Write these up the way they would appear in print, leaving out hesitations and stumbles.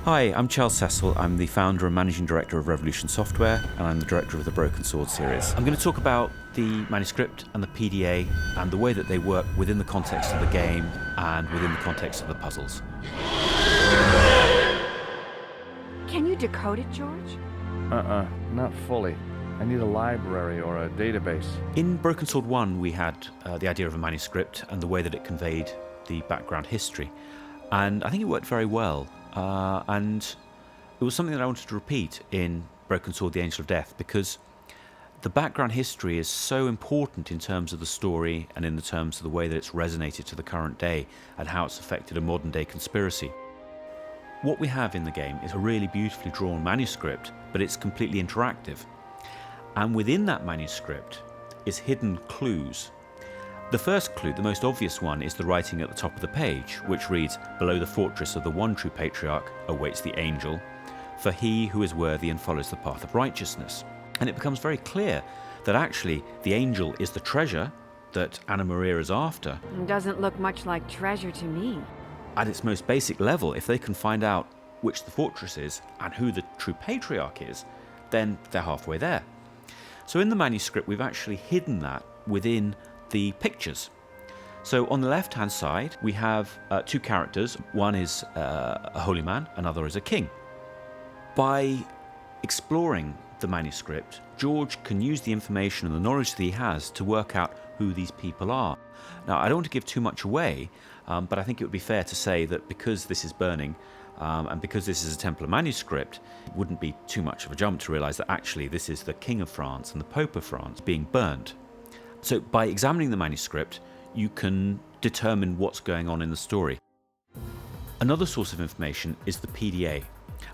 Hi, I'm Charles Cecil. I'm the founder and managing director of Revolution Software, and I'm the director of the Broken Sword series. I'm going to talk about the manuscript and the PDA and the way that they work within the context of the game and within the context of the puzzles. Can you decode it, George? Not fully. I need a library or a database. In Broken Sword 1, we had the idea of a manuscript and the way that it conveyed the background history. And I think it worked very well. And it was something that I wanted to repeat in Broken Sword, The Angel of Death, because the background history is so important in terms of the story and in the terms of the way that it's resonated to the current day and how it's affected a modern day conspiracy. What we have in the game is a really beautifully drawn manuscript, but it's completely interactive. And within that manuscript is hidden clues. The first clue, the most obvious one, is the writing at the top of the page, which reads, "Below the fortress of the one true patriarch awaits the angel, for he who is worthy and follows the path of righteousness." And it becomes very clear that actually the angel is the treasure that Anna Maria is after. It doesn't look much like treasure to me. At its most basic level, if they can find out which the fortress is and who the true patriarch is, then they're halfway there. So in the manuscript, we've actually hidden that within the pictures. So on the left-hand side, we have two characters. One is a holy man, another is a king. By exploring the manuscript, George can use the information and the knowledge that he has to work out who these people are. Now, I don't want to give too much away, but I think it would be fair to say that because this is burning, and because this is a Templar manuscript, it wouldn't be too much of a jump to realise that actually this is the King of France and the Pope of France being burned. So by examining the manuscript, you can determine what's going on in the story. Another source of information is the PDA,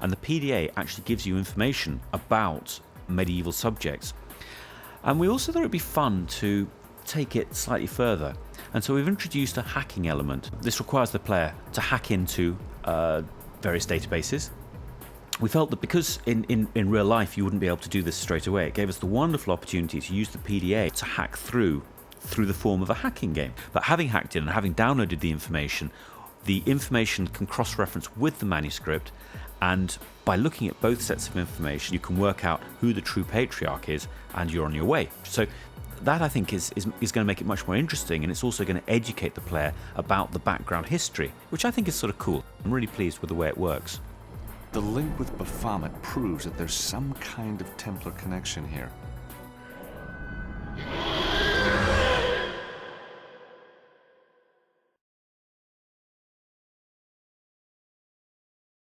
and the PDA actually gives you information about medieval subjects. And we also thought it'd be fun to take it slightly further, and so we've introduced a hacking element. This requires the player to hack into various databases. We felt that because in real life you wouldn't be able to do this straight away, it gave us the wonderful opportunity to use the PDA to hack through the form of a hacking game. But having hacked in and having downloaded the information can cross-reference with the manuscript, and by looking at both sets of information, you can work out who the true patriarch is, and you're on your way. So that, I think, is going to make it much more interesting, and it's also going to educate the player about the background history, which I think is sort of cool. I'm really pleased with the way it works. The link with Baphomet proves that there's some kind of Templar connection here.